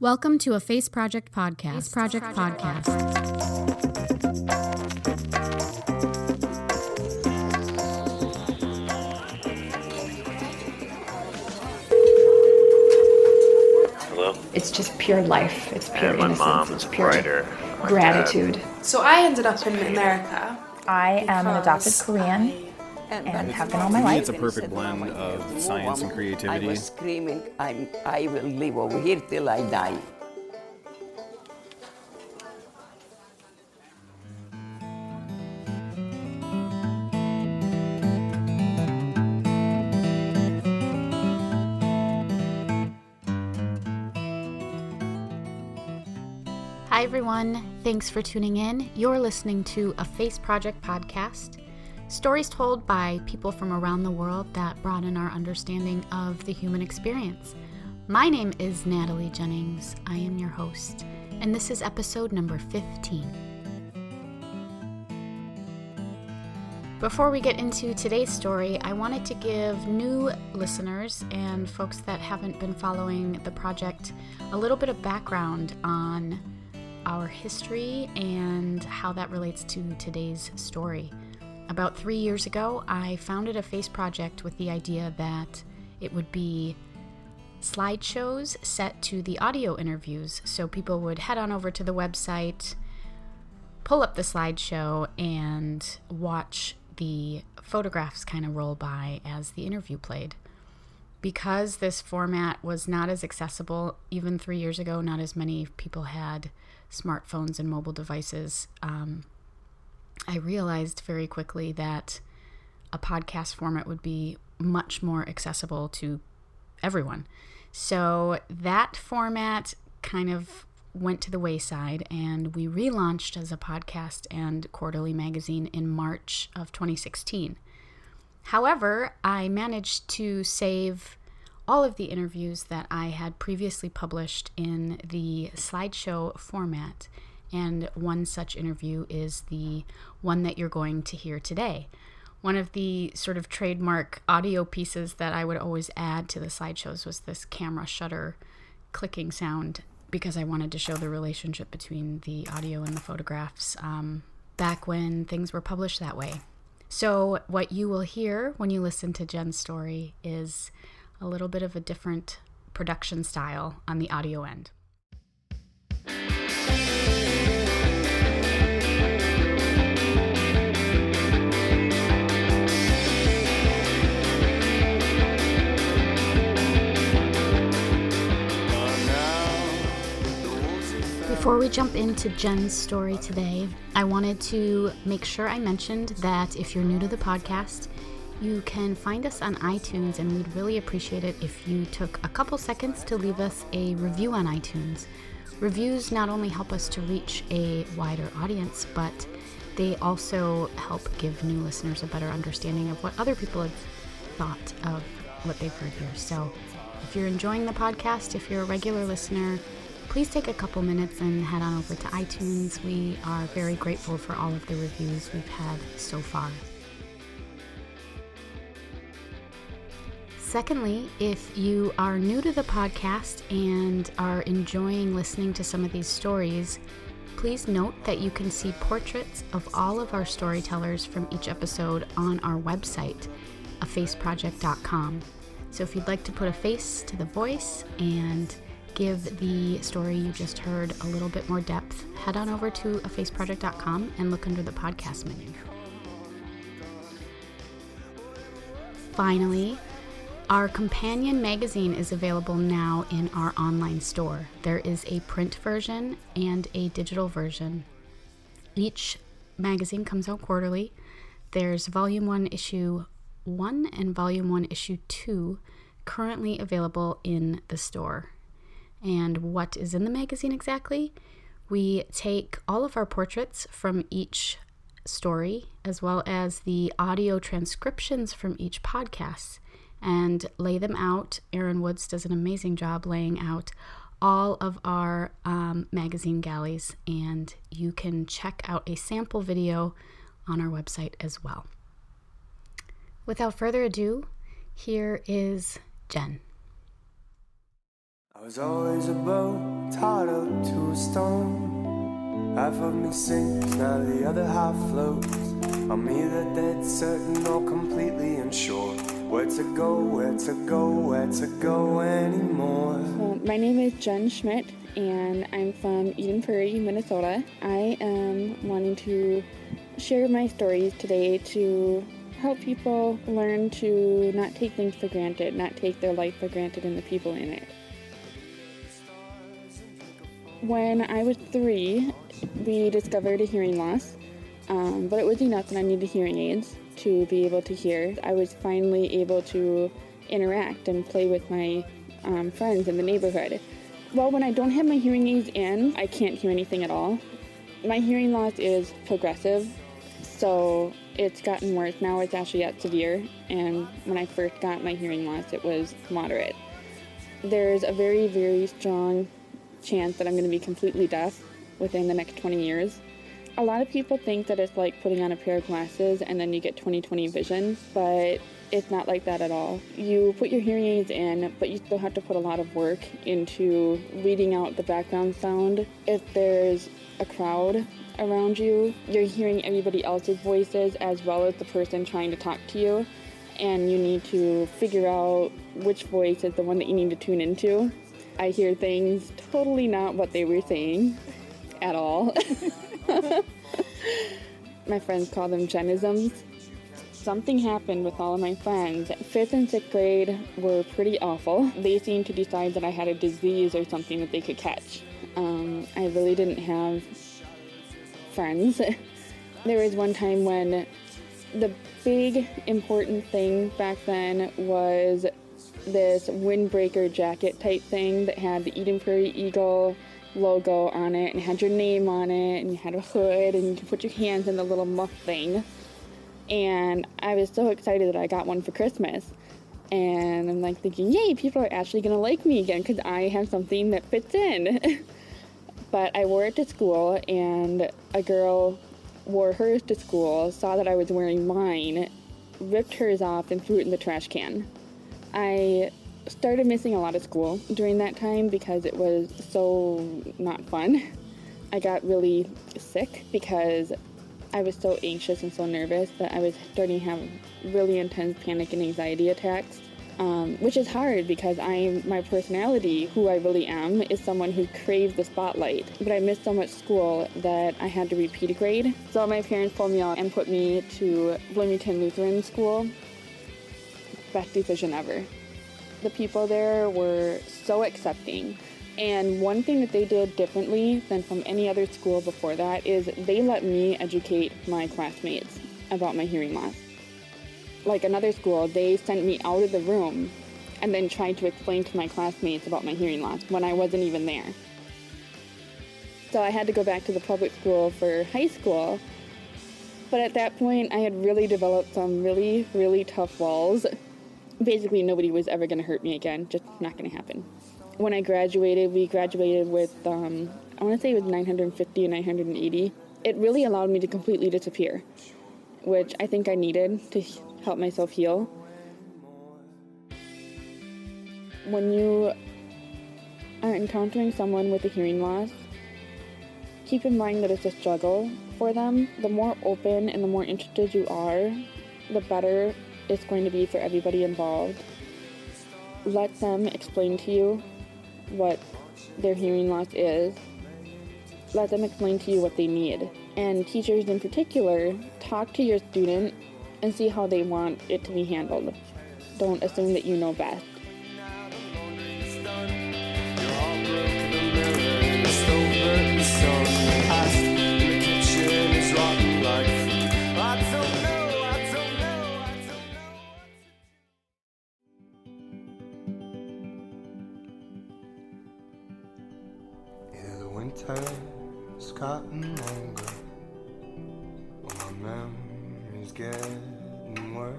Welcome to a Face Project podcast. Face Project podcast. Hello? It's just pure life. It's pure and my innocence. mom it's is a pure writer. gratitude. So I ended up in America. I am an adopted Korean and have been all my life. It's a perfect blend of science and creativity. I was screaming, I will live over here till I die. Hi everyone, thanks for tuning in. You're listening to a Face Project podcast. Stories told by people from around the world that broaden our understanding of the human experience. My name is Natalie Jennings. I am your host, and this is episode number 15. Before we get into today's story, I wanted to give new listeners and folks that haven't been following the project a little bit of background on our history and how that relates to today's story. About 3 years ago, I founded a Face project with the idea that it would be slideshows set to the audio interviews. So people would head on over to the website, pull up the slideshow, and watch the photographs kind of roll by as the interview played. Because this format was not as accessible, even 3 years ago, not as many people had smartphones and mobile devices, I realized very quickly that a podcast format would be much more accessible to everyone. So that format kind of went to the wayside, and we relaunched as a podcast and quarterly magazine in March of 2016. However, I managed to save all of the interviews that I had previously published in the slideshow format, and one such interview is the one that you're going to hear today. One of the sort of trademark audio pieces that I would always add to the slideshows was this camera shutter clicking sound, because I wanted to show the relationship between the audio and the photographs back when things were published that way. So what you will hear when you listen to Jenn's story is a little bit of a different production style on the audio end. Before we jump into Jenn's story today, I wanted to make sure I mentioned that if you're new to the podcast, you can find us on iTunes, and we'd really appreciate it if you took a couple seconds to leave us a review on iTunes. Reviews not only help us to reach a wider audience, but they also help give new listeners a better understanding of what other people have thought of what they've heard here. So if you're enjoying the podcast, if you're a regular listener, please take a couple minutes and head on over to iTunes. We are very grateful for all of the reviews we've had so far. Secondly, if you are new to the podcast and are enjoying listening to some of these stories, please note that you can see portraits of all of our storytellers from each episode on our website, afaceproject.com. So if you'd like to put a face to the voice and give the story you just heard a little bit more depth, head on over to afaceproject.com and look under the podcast menu. Finally, our companion magazine is available now in our online store. There is a print version and a digital version. Each magazine comes out quarterly. There's Volume 1, Issue 1 and Volume 1, Issue 2 currently available in the store. And what is in the magazine exactly? We take all of our portraits from each story, as well as the audio transcriptions from each podcast, and lay them out. Aaron Woods does an amazing job laying out all of our magazine galleys, and you can check out a sample video on our website as well. Without further ado, here is Jenn. I was always a boat tied up to a stone. Half of me sinks, now the other half floats. I'm either dead certain or completely unsure. Where to go, where to go, where to go anymore. My name is Jenn Schmidt, and I'm from Eden Prairie, Minnesota. I am wanting to share my stories today to help people learn to not take things for granted, not take their life for granted and the people in it. When I was 3, we discovered a hearing loss, but it was enough that I needed hearing aids to be able to hear. I was finally able to interact and play with my friends in the neighborhood. Well, when I don't have my hearing aids in, I can't hear anything at all. My hearing loss is progressive, so it's gotten worse. Now it's actually at severe, and when I first got my hearing loss, it was moderate. There's a very, very strong chance that I'm going to be completely deaf within the next 20 years. A lot of people think that it's like putting on a pair of glasses and then you get 20/20 vision, but it's not like that at all. You put your hearing aids in, but you still have to put a lot of work into weeding out the background sound. If there's a crowd around you, you're hearing everybody else's voices as well as the person trying to talk to you, and you need to figure out which voice is the one that you need to tune into. I hear things totally not what they were saying at all. My friends call them Jennisms. Something happened with all of my friends. 5th and 6th grade were pretty awful. They seemed to decide that I had a disease or something that they could catch. I really didn't have friends. There was one time when the big important thing back then was this windbreaker jacket type thing that had the Eden Prairie Eagle logo on it and had your name on it, and you had a hood and you could put your hands in the little muff thing. And I was so excited that I got one for Christmas, and I'm like thinking, yay, people are actually gonna like me again because I have something that fits in. But I wore it to school, and a girl wore hers to school, saw that I was wearing mine, ripped hers off and threw it in the trash can. I started missing a lot of school during that time because it was so not fun. I got really sick because I was so anxious and so nervous that I was starting to have really intense panic and anxiety attacks, which is hard because my personality, who I really am, is someone who craves the spotlight. But I missed so much school that I had to repeat a grade. So my parents pulled me out and put me to Bloomington Lutheran School. Best decision ever. The people there were so accepting. And one thing that they did differently than from any other school before that is they let me educate my classmates about my hearing loss. Like another school, they sent me out of the room and then tried to explain to my classmates about my hearing loss when I wasn't even there. So I had to go back to the public school for high school. But at that point, I had really developed some really, really tough walls. Basically, nobody was ever going to hurt me again. Just not going to happen. When I graduated, we graduated with, I want to say it was 950 and 980. It really allowed me to completely disappear, which I think I needed to help myself heal. When you are encountering someone with a hearing loss, keep in mind that it's a struggle for them. The more open and the more interested you are, the better it's going to be for everybody involved. Let them explain to you what their hearing loss is. Let them explain to you what they need. And teachers in particular, talk to your student and see how they want it to be handled. Don't assume that you know best. Winter's gotten longer, well, my memory's getting worse.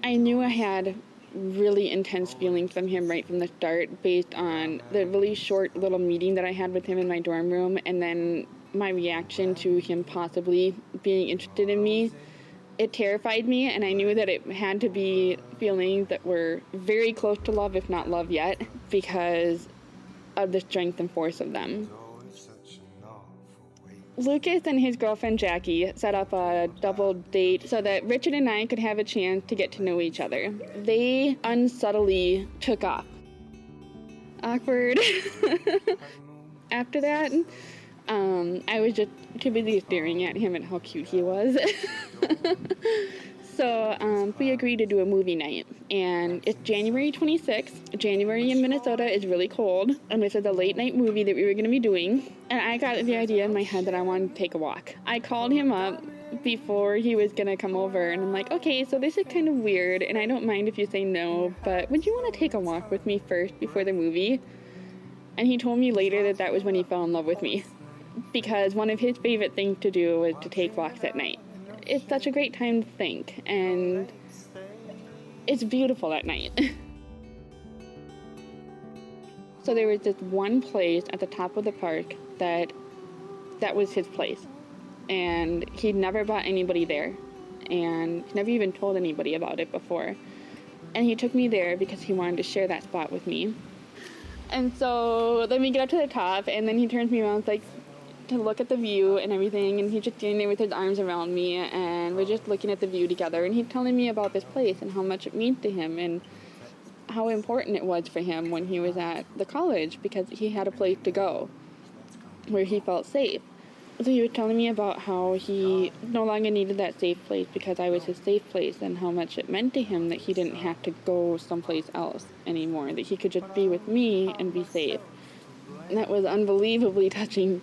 I knew I had really intense feelings from him right from the start based on the really short little meeting that I had with him in my dorm room, and then my reaction to him possibly being interested in me. It terrified me, and I knew that it had to be feelings that were very close to love, if not love yet, because of the strength and force of them. Lucas and his girlfriend Jackie set up a double date so that Richard and I could have a chance to get to know each other. They unsubtly took off. Awkward. After that, I was just too busy staring at him and how cute he was. So we agreed to do a movie night, and it's January 26th. January in Minnesota is really cold, and this is a late night movie that we were going to be doing, and I got the idea in my head that I wanted to take a walk. I called him up before he was going to come over, and I'm like, okay, so this is kind of weird, and I don't mind if you say no, but would you want to take a walk with me first before the movie? And he told me later that that was when he fell in love with me, because one of his favorite things to do was to take walks at night. It's such a great time to think, and it's beautiful at night. So there was this one place at the top of the park that was his place, and he'd never brought anybody there, and never even told anybody about it before. And he took me there because he wanted to share that spot with me. And so then we get up to the top, and then he turns me around, like, to look at the view and everything, and he's just standing there with his arms around me, and we're just looking at the view together, and he's telling me about this place and how much it means to him and how important it was for him when he was at the college, because he had a place to go where he felt safe. So he was telling me about how he no longer needed that safe place because I was his safe place, and how much it meant to him that he didn't have to go someplace else anymore, that he could just be with me and be safe. And that was unbelievably touching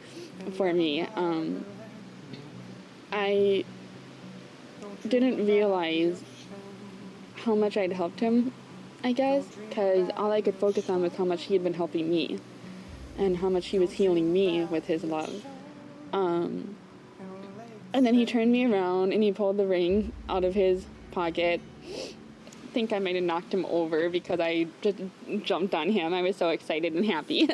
for me. I didn't realize how much I'd helped him, I guess, because all I could focus on was how much he had been helping me and how much he was healing me with his love. And then he turned me around and he pulled the ring out of his pocket. I think I might have knocked him over because I just jumped on him. I was so excited and happy.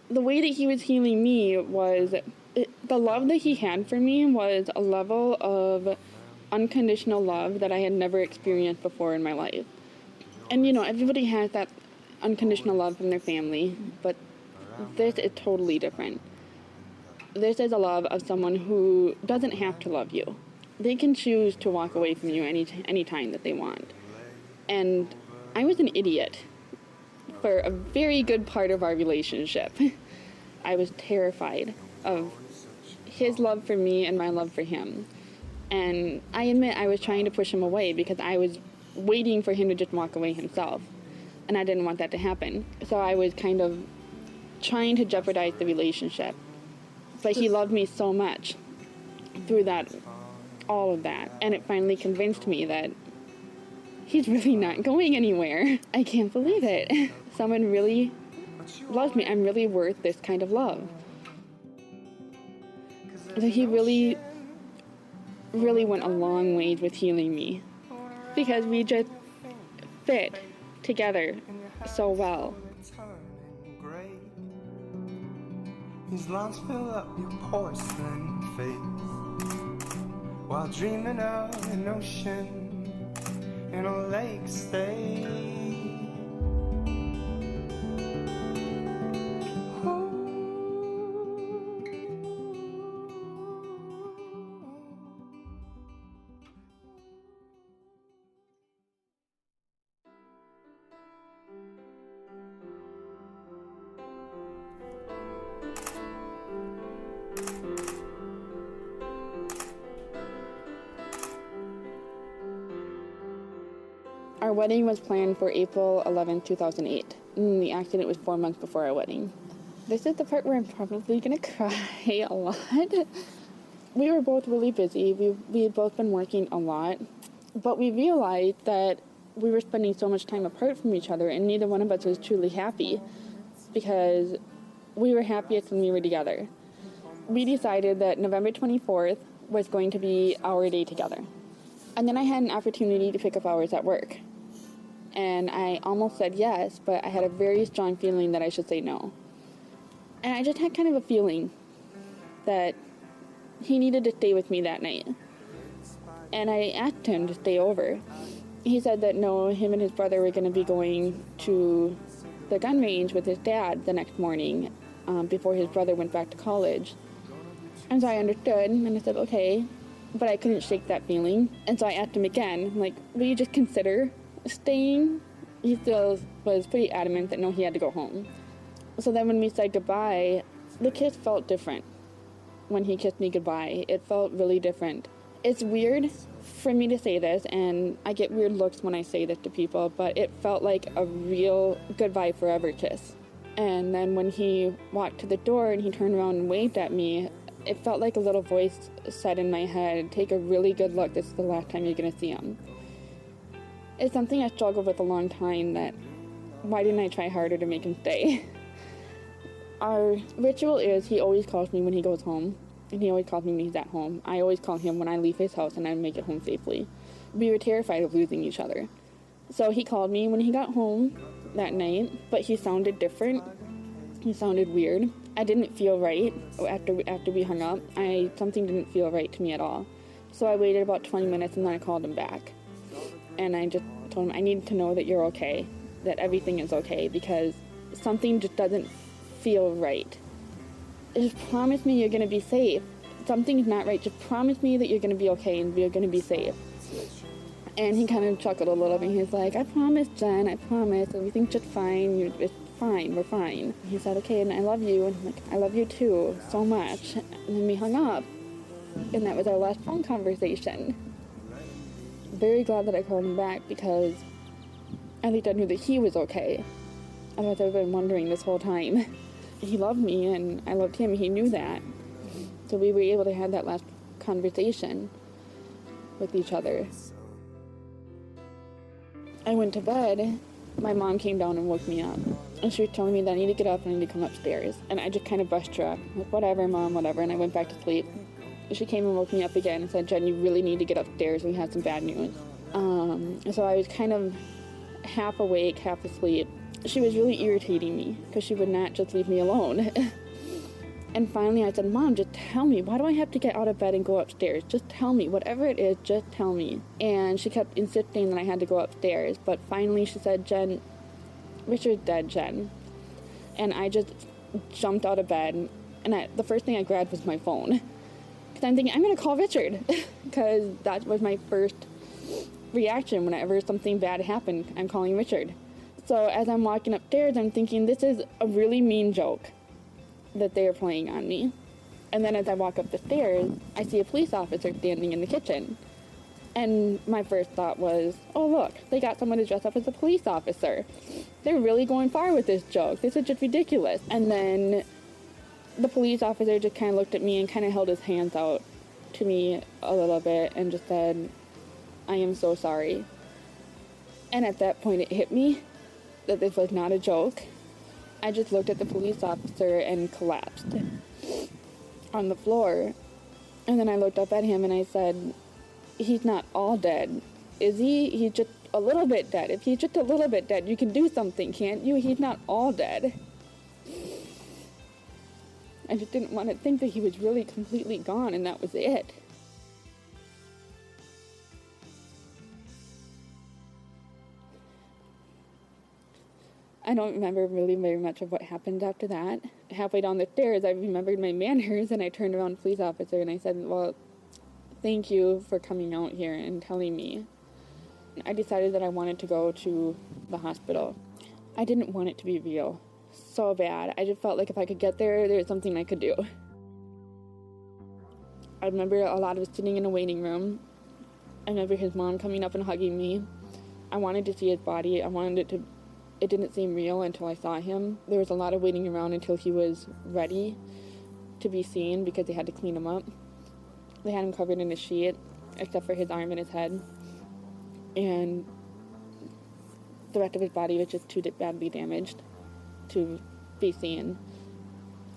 The way that he was healing me was, the love that he had for me was a level of unconditional love that I had never experienced before in my life. And, you know, everybody has that unconditional love from their family, but this is totally different. This is a love of someone who doesn't have to love you. They can choose to walk away from you any time that they want. And I was an idiot for a very good part of our relationship. I was terrified of his love for me and my love for him. And I admit I was trying to push him away because I was waiting for him to just walk away himself. And I didn't want that to happen. So I was kind of trying to jeopardize the relationship. But he loved me so much through that, all of that. And it finally convinced me that he's really not going anywhere. I can't believe it. Someone really loves me. I'm really worth this kind of love. So he really, really went a long ways with healing me, because we just fit together so well. These lines fill up your porcelain face, while dreaming of an ocean in a lake state. Our wedding was planned for April 11, 2008. And the accident was 4 months before our wedding. This is the part where I'm probably going to cry a lot. We were both really busy. We had both been working a lot. But we realized that we were spending so much time apart from each other, and neither one of us was truly happy, because we were happiest when we were together. We decided that November 24th was going to be our day together. And then I had an opportunity to pick up hours at work. And I almost said yes, but I had a very strong feeling that I should say no. And I just had kind of a feeling that he needed to stay with me that night. And I asked him to stay over. He said that no, him and his brother were going to be going to the gun range with his dad the next morning before his brother went back to college. And so I understood, and I said, okay, but I couldn't shake that feeling. And so I asked him again, like, will you just consider staying? He still was pretty adamant that no, he had to go home. So then when we said goodbye, the kiss felt different. When he kissed me goodbye, it felt really different. It's weird for me to say this, and I get weird looks when I say this to people, but it felt like a real goodbye forever kiss. And then when he walked to the door and he turned around and waved at me, it felt like a little voice said in my head, take a really good look, this is the last time you're going to see him. It's something I struggled with a long time, that why didn't I try harder to make him stay? Our ritual is he always calls me when he goes home, and he always calls me when he's at home. I always call him when I leave his house and I make it home safely. We were terrified of losing each other. So he called me when he got home that night, but he sounded different. He sounded weird. I didn't feel right after we hung up. Something didn't feel right to me at all. So I waited about 20 minutes and then I called him back. And I just told him, I need to know that you're okay, that everything is okay, because something just doesn't feel right. Just promise me you're going to be safe. Something's not right. Just promise me that you're going to be okay and you're going to be safe. And he kind of chuckled a little bit. He's like, I promise, Jen, I promise. Everything's just fine. It's fine. We're fine. He said, okay, and I love you. And I'm like, I love you too, so much. And then we hung up. And that was our last phone conversation. Very glad that I called him back, because at least I knew that he was okay. Otherwise, I've been wondering this whole time. He loved me and I loved him. He knew that. So we were able to have that last conversation with each other. I went to bed. My mom came down and woke me up. And she was telling me that I need to get up and I need to come upstairs. And I just kind of brushed her up. Like, whatever, Mom, whatever. And I went back to sleep. She came and woke me up again and said, Jen, you really need to get upstairs. We had some bad news. So I was kind of half awake, half asleep. She was really irritating me because she would not just leave me alone. And finally I said, Mom, just tell me. Why do I have to get out of bed and go upstairs? Just tell me. Whatever it is, just tell me. And she kept insisting that I had to go upstairs. But finally she said, Jen, Richard's dead, Jen. And I just jumped out of bed. And the first thing I grabbed was my phone. Because I'm thinking, I'm going to call Richard. Because that was my first reaction whenever something bad happened. I'm calling Richard. So as I'm walking upstairs, I'm thinking, this is a really mean joke that they are playing on me. And then as I walk up the stairs, I see a police officer standing in the kitchen. And my first thought was, oh look, they got someone to dress up as a police officer. They're really going far with this joke. This is just ridiculous. And then the police officer just kind of looked at me and kind of held his hands out to me a little bit and just said, I am so sorry. And at that point it hit me that this was not a joke. I just looked at the police officer and collapsed on the floor. And then I looked up at him and I said, he's not all dead, is he? He's just a little bit dead. If he's just a little bit dead, you can do something, can't you? He's not all dead. I just didn't want to think that he was really completely gone and that was it. I don't remember really very much of what happened after that. Halfway down the stairs, I remembered my manners, and I turned around to the police officer and I said, well, thank you for coming out here and telling me. I decided that I wanted to go to the hospital. I didn't want it to be real so bad. I just felt like if I could get there, there was something I could do. I remember a lot of us sitting in a waiting room. I remember his mom coming up and hugging me. I wanted to see his body. It didn't seem real until I saw him. There was a lot of waiting around until he was ready to be seen because they had to clean him up. They had him covered in a sheet, except for his arm and his head. And the rest of his body was just too badly damaged to be seen.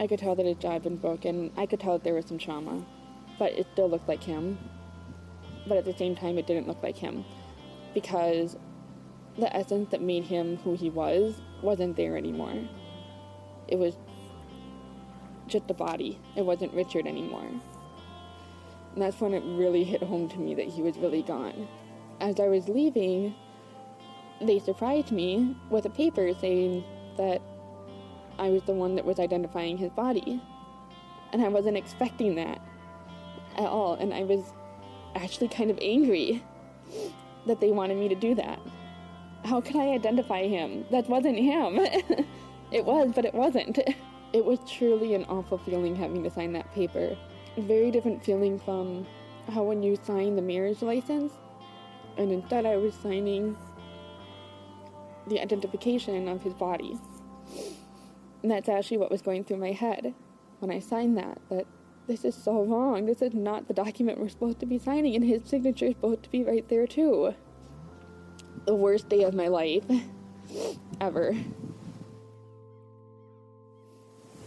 I could tell that his jaw had been broken. I could tell that there was some trauma. But it still looked like him. But at the same time, it didn't look like him. Because the essence that made him who he wasn't there anymore. It was just a body. It wasn't Richard anymore. And that's when it really hit home to me that he was really gone. As I was leaving, they surprised me with a paper saying that I was the one that was identifying his body. And I wasn't expecting that at all. And I was actually kind of angry that they wanted me to do that. How could I identify him? That wasn't him. It was, but it wasn't. It was truly an awful feeling having to sign that paper. A very different feeling from how when you sign the marriage license, and instead I was signing the identification of his body. And that's actually what was going through my head when I signed that this is so wrong. This is not the document we're supposed to be signing, and his signature is supposed to be right there too. The worst day of my life ever.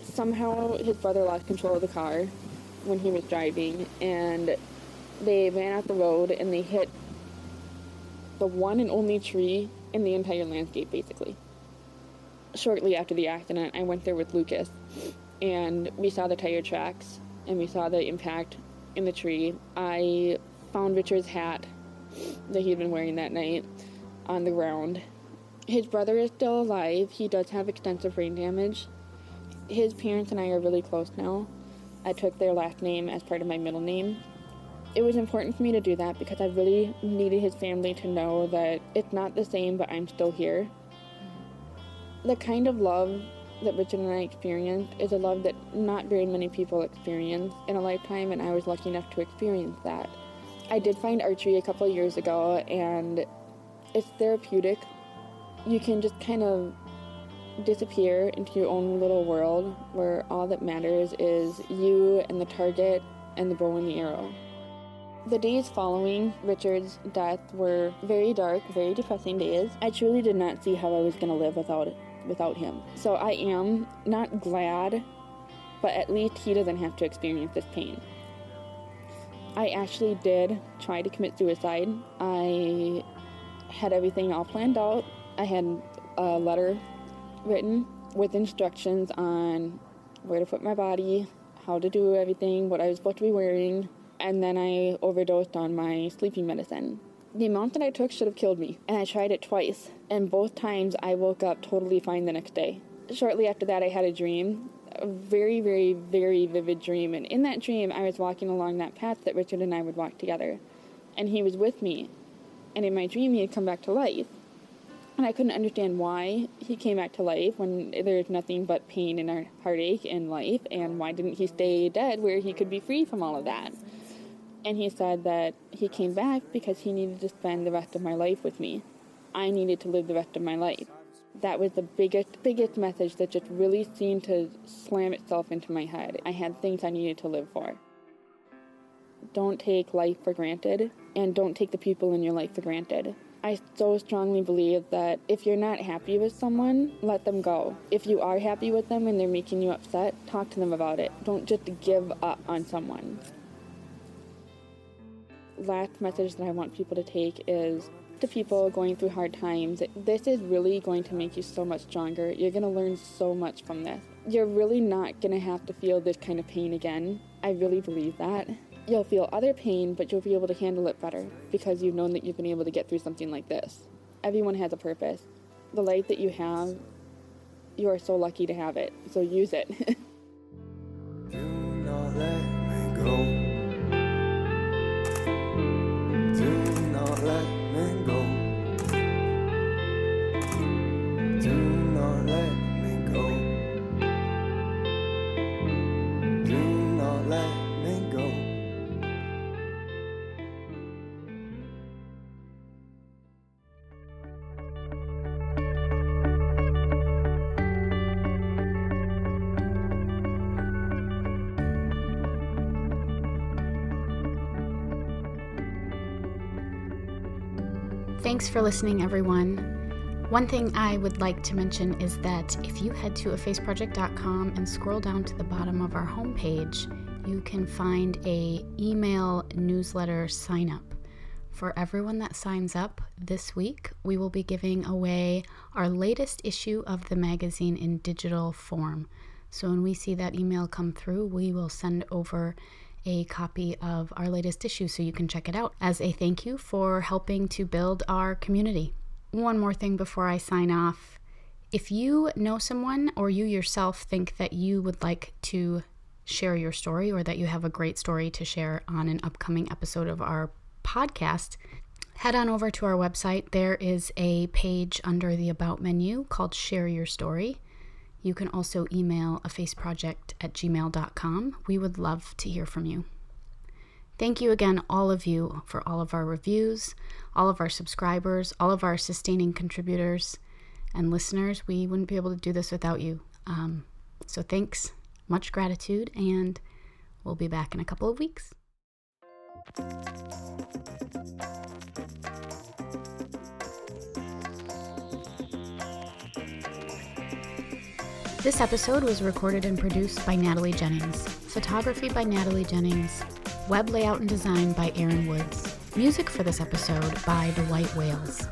Somehow his brother lost control of the car when he was driving, and they ran out the road and they hit the one and only tree in the entire landscape, basically. Shortly after the accident, I went there with Lucas, and we saw the tire tracks, and we saw the impact in the tree. I found Richard's hat that he'd been wearing that night on the ground. His brother is still alive. He does have extensive brain damage. His parents and I are really close now. I took their last name as part of my middle name. It was important for me to do that because I really needed his family to know that it's not the same, but I'm still here. The kind of love that Richard and I experienced is a love that not very many people experience in a lifetime, and I was lucky enough to experience that. I did find archery a couple of years ago, and it's therapeutic. You can just kind of disappear into your own little world where all that matters is you and the target and the bow and the arrow. The days following Richard's death were very dark, very depressing days. I truly did not see how I was going to live without him. So I am not glad, but at least he doesn't have to experience this pain. I actually did try to commit suicide. I had everything all planned out. I had a letter written with instructions on where to put my body, how to do everything, what I was supposed to be wearing, and then I overdosed on my sleeping medicine. The amount that I took should have killed me, and I tried it twice, and both times I woke up totally fine the next day. Shortly after that, I had a dream, a very, very, very vivid dream, and in that dream, I was walking along that path that Richard and I would walk together, and he was with me, and in my dream, he had come back to life. And I couldn't understand why he came back to life when there's nothing but pain and heartache in life, and why didn't he stay dead where he could be free from all of that? And he said that he came back because he needed to spend the rest of my life with me. I needed to live the rest of my life. That was the biggest message that just really seemed to slam itself into my head. I had things I needed to live for. Don't take life for granted, and don't take the people in your life for granted. I so strongly believe that if you're not happy with someone, let them go. If you are happy with them and they're making you upset, talk to them about it. Don't just give up on someone. Last message that I want people to take is to people going through hard times. This is really going to make you so much stronger. You're going to learn so much from this. You're really not going to have to feel this kind of pain again. I really believe that. You'll feel other pain, but you'll be able to handle it better because you've known that you've been able to get through something like this. Everyone has a purpose. The life that you have, you are so lucky to have it, so use it. Do not let me go. Do not let me go. Do not let me go. Do not let me go. Thanks for listening, everyone. One thing I would like to mention is that if you head to afaceproject.com and scroll down to the bottom of our homepage, you can find a email newsletter sign up. For everyone that signs up this week, we will be giving away our latest issue of the magazine in digital form. So when we see that email come through, we will send over a copy of our latest issue so you can check it out as a thank you for helping to build our community. One more thing before I sign off. If you know someone or you yourself think that you would like to share your story or that you have a great story to share on an upcoming episode of our podcast, head on over to our website. There is a page under the About menu called Share Your Story. You can also email afaceproject@gmail.com. We would love to hear from you. Thank you again, all of you, for all of our reviews, all of our subscribers, all of our sustaining contributors and listeners. We wouldn't be able to do this without you. So thanks, much gratitude, and we'll be back in a couple of weeks. This episode was recorded and produced by Natalie Jennings. Photography by Natalie Jennings. Web layout and design by Aaron Woods. Music for this episode by The White Whales.